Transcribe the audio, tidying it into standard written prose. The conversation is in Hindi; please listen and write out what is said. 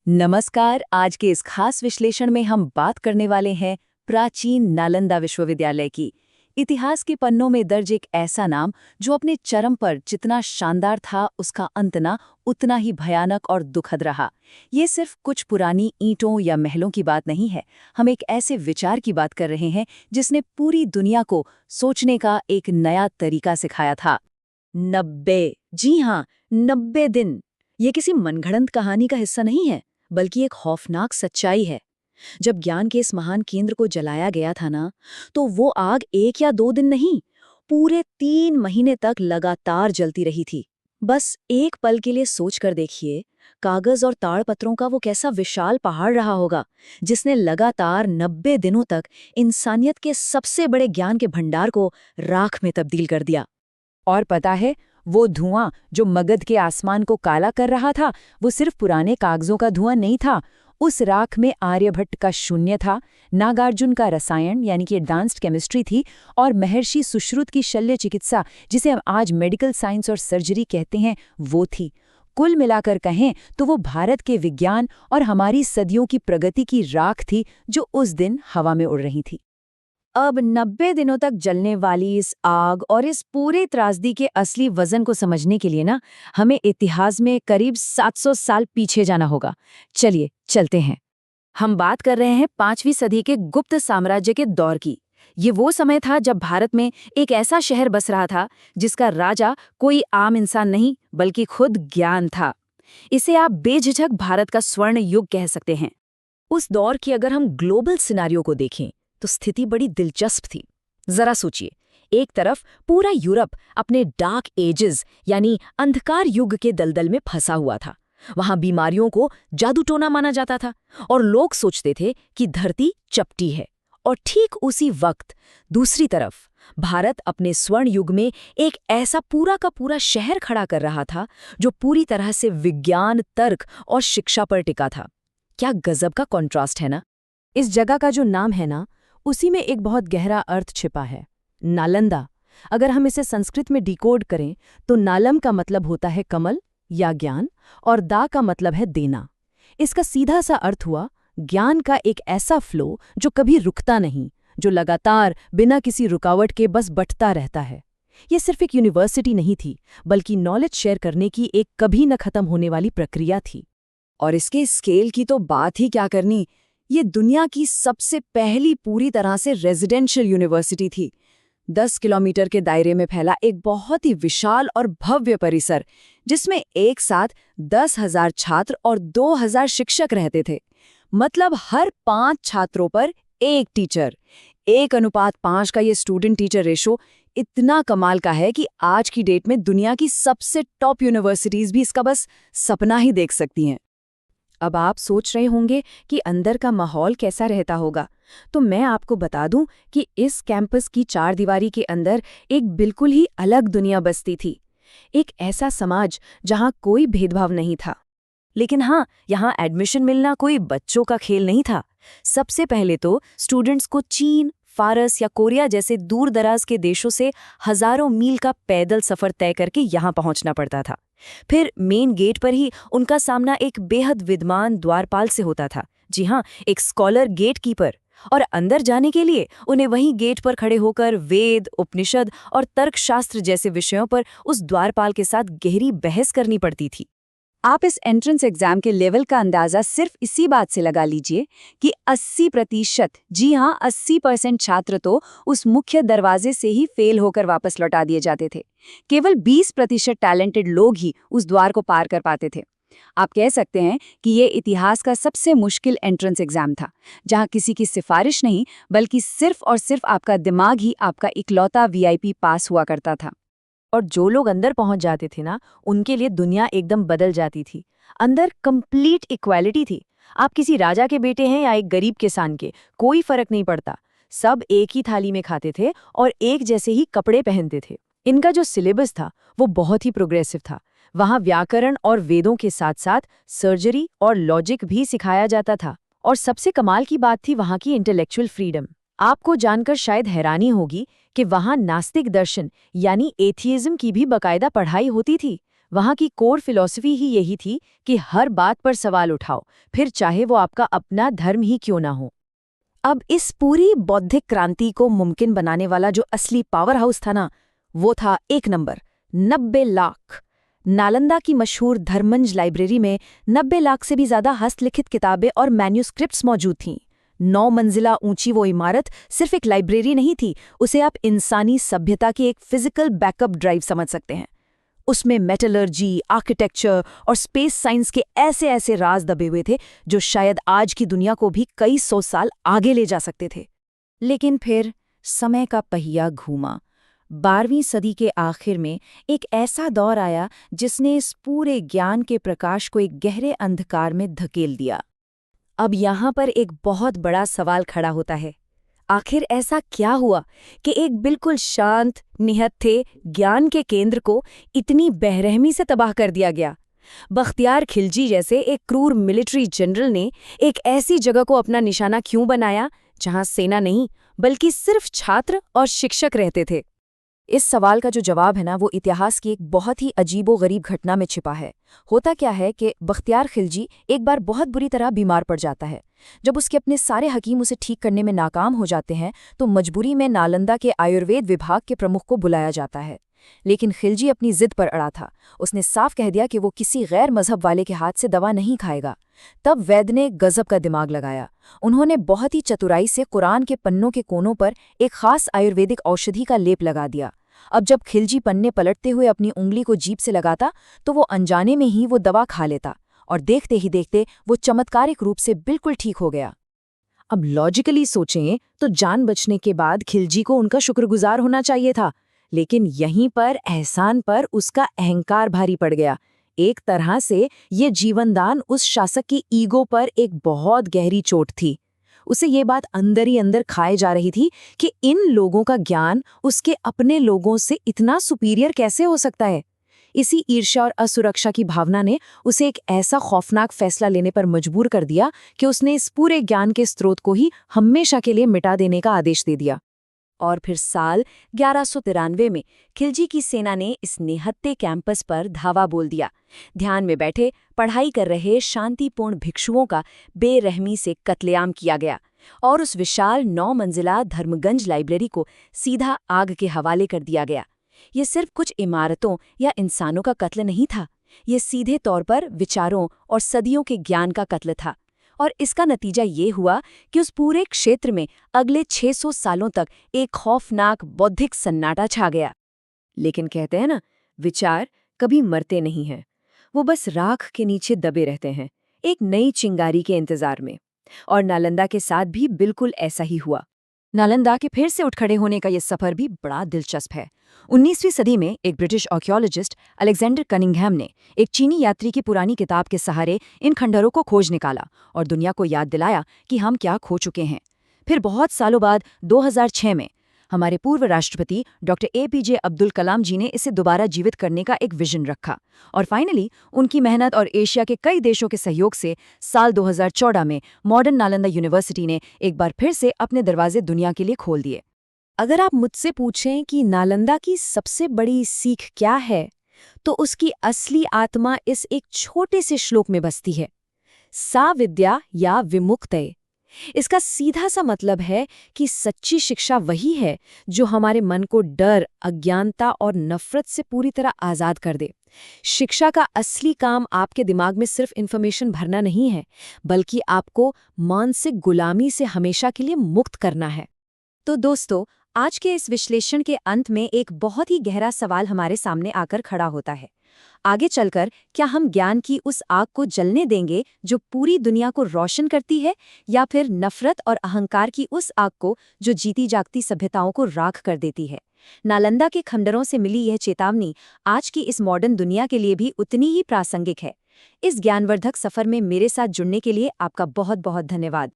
नमस्कार। आज के इस खास विश्लेषण में हम बात करने वाले हैं प्राचीन नालंदा विश्वविद्यालय की। इतिहास के पन्नों में दर्ज एक ऐसा नाम जो अपने चरम पर जितना शानदार था, उसका अंत ना उतना ही भयानक और दुखद रहा। ये सिर्फ कुछ पुरानी ईंटों या महलों की बात नहीं है। हम एक ऐसे विचार की बात कर रहे हैं जिसने पूरी दुनिया को सोचने का एक नया तरीका सिखाया था। 90, जी हाँ, 90 दिन। ये किसी मनगढ़ंत कहानी का हिस्सा नहीं है, बल्कि एक खौफनाक सच्चाई है। जब ज्ञान के इस महान केंद्र को जलाया गया था ना, तो वो आग 1 या 2 दिन नहीं, पूरे 3 महीने तक लगातार जलती रही थी। बस एक पल के लिए सोच कर देखिए, कागज और ताड़पत्रों का वो कैसा विशाल पहाड़ रहा होगा, जिसने लगातार 90 दिनों तक इंसानियत के सबसे बड़े ज्ञान के भंडार को राख में तब्दील कर दिया। और पता है, वो धुआं जो मगध के आसमान को काला कर रहा था, वो सिर्फ पुराने कागजों का धुआं नहीं था। उस राख में आर्यभट्ट का शून्य था, नागार्जुन का रसायन यानी कि एडवांस्ड केमिस्ट्री थी, और महर्षि सुश्रुत की शल्य चिकित्सा, जिसे हम आज मेडिकल साइंस और सर्जरी कहते हैं, वो थी। कुल मिलाकर कहें तो वो भारत के विज्ञान और हमारी सदियों की प्रगति की राख थी, जो उस दिन हवा में उड़ रही थी। अब 90 दिनों तक जलने वाली इस आग और इस पूरे त्रासदी के असली वजन को समझने के लिए ना, हमें इतिहास में करीब 700 साल पीछे जाना होगा। चलिए चलते हैं। हम बात कर रहे हैं 5वीं सदी के गुप्त साम्राज्य के दौर की। ये वो समय था जब भारत में एक ऐसा शहर बस रहा था जिसका राजा कोई आम इंसान नहीं, बल्कि खुद ज्ञान था। इसे आप बेझिझक भारत का स्वर्ण युग कह सकते हैं। उस दौर की अगर हम ग्लोबल सिनारियो को देखें तो स्थिति बड़ी दिलचस्प थी। जरा सोचिए, एक तरफ पूरा यूरोप अपने डार्क एजेस यानी अंधकार युग के दलदल में फंसा हुआ था। वहां बीमारियों को जादू टोना माना जाता था और लोग सोचते थे कि धरती चपटी है। और ठीक उसी वक्त दूसरी तरफ भारत अपने स्वर्ण युग में एक ऐसा पूरा का पूरा शहर खड़ा कर रहा था जो पूरी तरह से विज्ञान, तर्क और शिक्षा पर टिका था। क्या गजब का कॉन्ट्रास्ट है ना। इस जगह का जो नाम है ना, उसी में एक बहुत गहरा अर्थ छिपा है, नालंदा। अगर हम इसे संस्कृत में डिकोड करें तो नालम का मतलब होता है कमल या ज्ञान, और दा का मतलब है देना। इसका सीधा सा अर्थ हुआ ज्ञान का एक ऐसा फ्लो जो कभी रुकता नहीं, जो लगातार बिना किसी रुकावट के बस बढ़ता रहता है। ये सिर्फ एक यूनिवर्सिटी नहीं थी, बल्कि नॉलेज शेयर करने की एक कभी न खत्म होने वाली प्रक्रिया थी। और इसके स्केल की तो बात ही क्या करनी। ये दुनिया की सबसे पहली पूरी तरह से रेजिडेंशियल यूनिवर्सिटी थी। 10 किलोमीटर के दायरे में फैला एक बहुत ही विशाल और भव्य परिसर, जिसमें एक साथ 10,000 छात्र और 2,000 शिक्षक रहते थे। मतलब हर 5 छात्रों पर एक टीचर। 1:5 का ये स्टूडेंट टीचर रेशो इतना कमाल का है कि आज की डेट में दुनिया की सबसे टॉप यूनिवर्सिटीज भी इसका बस सपना ही देख सकती हैं। अब आप सोच रहे होंगे कि अंदर का माहौल कैसा रहता होगा, तो मैं आपको बता दूं कि इस कैंपस की चारदीवारी के अंदर एक बिल्कुल ही अलग दुनिया बसती थी। एक ऐसा समाज जहां कोई भेदभाव नहीं था। लेकिन हाँ, यहाँ एडमिशन मिलना कोई बच्चों का खेल नहीं था। सबसे पहले तो स्टूडेंट्स को चीन, फारस या कोरिया जैसे दूर दराज के देशों से हजारों मील का पैदल सफर तय करके यहाँ पहुँचना पड़ता था। फिर मेन गेट पर ही उनका सामना एक बेहद विद्वान द्वारपाल से होता था। जी हाँ, एक स्कॉलर गेट कीपर। और अंदर जाने के लिए उन्हें वहीं गेट पर खड़े होकर वेद, उपनिषद और तर्कशास्त्र जैसे विषयों पर उस द्वारपाल के साथ गहरी बहस करनी पड़ती थी। आप इस एंट्रेंस एग्जाम के लेवल का अंदाजा सिर्फ इसी बात से लगा लीजिए कि 80%, जी हाँ 80% छात्र तो उस मुख्य दरवाजे से ही फेल होकर वापस लौटा दिए जाते थे। केवल 20% टैलेंटेड लोग ही उस द्वार को पार कर पाते थे। आप कह सकते हैं कि ये इतिहास का सबसे मुश्किल एंट्रेंस एग्जाम था, जहाँ किसी की सिफारिश नहीं, बल्कि सिर्फ और सिर्फ आपका दिमाग ही आपका इकलौता VIP पास हुआ करता था। और जो लोग अंदर पहुंच जाते थे ना, उनके लिए दुनिया एकदम बदल जाती थी। अंदर कंप्लीट इक्वालिटी थी। आप किसी राजा के बेटे हैं या एक गरीब किसान के, कोई फर्क नहीं पड़ता। सब एक ही थाली में खाते थे और एक जैसे ही कपड़े पहनते थे। इनका जो सिलेबस था वो बहुत ही प्रोग्रेसिव था। वहाँ व्याकरण और वेदों के साथ साथ सर्जरी और लॉजिक भी सिखाया जाता था। और सबसे कमाल की बात थी वहाँ की इंटेलेक्चुअल फ्रीडम। आपको जानकर शायद हैरानी होगी कि वहाँ नास्तिक दर्शन यानी एथियज्म की भी बकायदा पढ़ाई होती थी। वहाँ की कोर फिलॉसफी ही यही थी कि हर बात पर सवाल उठाओ, फिर चाहे वो आपका अपना धर्म ही क्यों ना हो। अब इस पूरी बौद्धिक क्रांति को मुमकिन बनाने वाला जो असली पावर हाउस था ना, वो था एक नंबर 90 लाख। नालंदा की मशहूर धर्मंज लाइब्रेरी में 90 लाख से भी ज्यादा हस्तलिखित किताबें और मैन्यूस्क्रिप्ट्स मौजूद थीं। 9 मंजिला ऊंची वो इमारत सिर्फ एक लाइब्रेरी नहीं थी, उसे आप इंसानी सभ्यता की एक फिजिकल बैकअप ड्राइव समझ सकते हैं। उसमें मेटलर्जी, आर्किटेक्चर और स्पेस साइंस के ऐसे ऐसे राज दबे हुए थे जो शायद आज की दुनिया को भी कई 100 साल आगे ले जा सकते थे। लेकिन फिर समय का पहिया घूमा। 12वीं सदी के आखिर में एक ऐसा दौर आया जिसने इस पूरे ज्ञान के प्रकाश को एक गहरे अंधकार में धकेल दिया। अब यहाँ पर एक बहुत बड़ा सवाल खड़ा होता है, आखिर ऐसा क्या हुआ कि एक बिल्कुल शांत, निहत्थे ज्ञान के केंद्र को इतनी बेरहमी से तबाह कर दिया गया? बख्तियार खिलजी जैसे एक क्रूर मिलिट्री जनरल ने एक ऐसी जगह को अपना निशाना क्यों बनाया जहां सेना नहीं बल्कि सिर्फ छात्र और शिक्षक रहते थे? इस सवाल का जो जवाब है ना, वो इतिहास की एक बहुत ही अजीबो-गरीब घटना में छिपा है। होता क्या है कि बख्तियार खिलजी एक बार बहुत बुरी तरह बीमार पड़ जाता है। जब उसके अपने सारे हकीम उसे ठीक करने में नाकाम हो जाते हैं तो मजबूरी में नालंदा के आयुर्वेद विभाग के प्रमुख को बुलाया जाता है। लेकिन खिलजी अपनी जिद पर अड़ा था। उसने साफ कह दिया कि वो किसी गैर मजहब वाले के हाथ से दवा नहीं खाएगा। तब वैद्य ने गजब का दिमाग लगाया। उन्होंने बहुत ही चतुराई से कुरान के पन्नों के कोनों पर एक खास आयुर्वेदिक औषधि का लेप लगा दिया। अब जब खिलजी पन्ने पलटते हुए अपनी उंगली को जीभ से लगाता तो वो अनजाने में ही वो दवा खा लेता और देखते ही देखते वो चमत्कारिक रूप से बिल्कुल ठीक हो गया। अब लॉजिकली सोचें तो जान बचने के बाद खिलजी को उनका शुक्रगुजार होना चाहिए था, लेकिन यहीं पर एहसान पर उसका अहंकार भारी पड़ गया। एक तरह से ये जीवनदान उस शासक की ईगो पर एक बहुत गहरी चोट थी। उसे ये बात अंदर ही अंदर खाए जा रही थी कि इन लोगों का ज्ञान उसके अपने लोगों से इतना सुपीरियर कैसे हो सकता है। इसी ईर्ष्या और असुरक्षा की भावना ने उसे एक ऐसा खौफनाक फैसला लेने पर मजबूर कर दिया कि उसने इस पूरे ज्ञान के स्रोत को ही हमेशा के लिए मिटा देने का आदेश दे दिया। और फिर साल 1193 में खिलजी की सेना ने इस निहत्थे कैंपस पर धावा बोल दिया। ध्यान में बैठे पढ़ाई कर रहे शांतिपूर्ण भिक्षुओं का बेरहमी से कत्लेआम किया गया और उस विशाल 9 मंजिला धर्मगंज लाइब्रेरी को सीधा आग के हवाले कर दिया गया। ये सिर्फ कुछ इमारतों या इंसानों का कत्ल नहीं था, ये सीधे तौर पर विचारों और सदियों के ज्ञान का कत्ल था। और इसका नतीजा ये हुआ कि उस पूरे क्षेत्र में अगले 600 सालों तक एक खौफनाक बौद्धिक सन्नाटा छा गया। लेकिन कहते हैं ना, विचार कभी मरते नहीं हैं, वो बस राख के नीचे दबे रहते हैं, एक नई चिंगारी के इंतजार में। और नालंदा के साथ भी बिल्कुल ऐसा ही हुआ। नालंदा के फिर से उठ खड़े होने का ये सफर भी बड़ा दिलचस्प है। 19वीं सदी में एक ब्रिटिश आर्कियोलॉजिस्ट अलेक्जेंडर कनिंघम ने एक चीनी यात्री की पुरानी किताब के सहारे इन खंडहरों को खोज निकाला और दुनिया को याद दिलाया कि हम क्या खो चुके हैं। फिर बहुत सालों बाद 2006 में हमारे पूर्व राष्ट्रपति डॉक्टर APJ अब्दुल कलाम जी ने इसे दोबारा जीवित करने का एक विजन रखा और फाइनली उनकी मेहनत और एशिया के कई देशों के सहयोग से साल 2014 में मॉडर्न नालंदा यूनिवर्सिटी ने एक बार फिर से अपने दरवाजे दुनिया के लिए खोल दिए। अगर आप मुझसे पूछें कि नालंदा की सबसे बड़ी सीख क्या है, तो उसकी असली आत्मा इस एक छोटे से श्लोक में बसती है, सा विद्या या विमुक्तये। इसका सीधा सा मतलब है कि सच्ची शिक्षा वही है जो हमारे मन को डर, अज्ञानता और नफरत से पूरी तरह आज़ाद कर दे। शिक्षा का असली काम आपके दिमाग में सिर्फ इन्फॉर्मेशन भरना नहीं है, बल्कि आपको मानसिक गुलामी से हमेशा के लिए मुक्त करना है। तो दोस्तों, आज के इस विश्लेषण के अंत में एक बहुत ही गहरा सवाल हमारे सामने आकर खड़ा होता है। आगे चलकर क्या हम ज्ञान की उस आग को जलने देंगे जो पूरी दुनिया को रोशन करती है, या फिर नफरत और अहंकार की उस आग को जो जीती जागती सभ्यताओं को राख कर देती है? नालंदा के खंडरों से मिली यह चेतावनी आज की इस मॉडर्न दुनिया के लिए भी उतनी ही प्रासंगिक है। इस ज्ञानवर्धक सफर में मेरे साथ जुड़ने के लिए आपका बहुत बहुत धन्यवाद।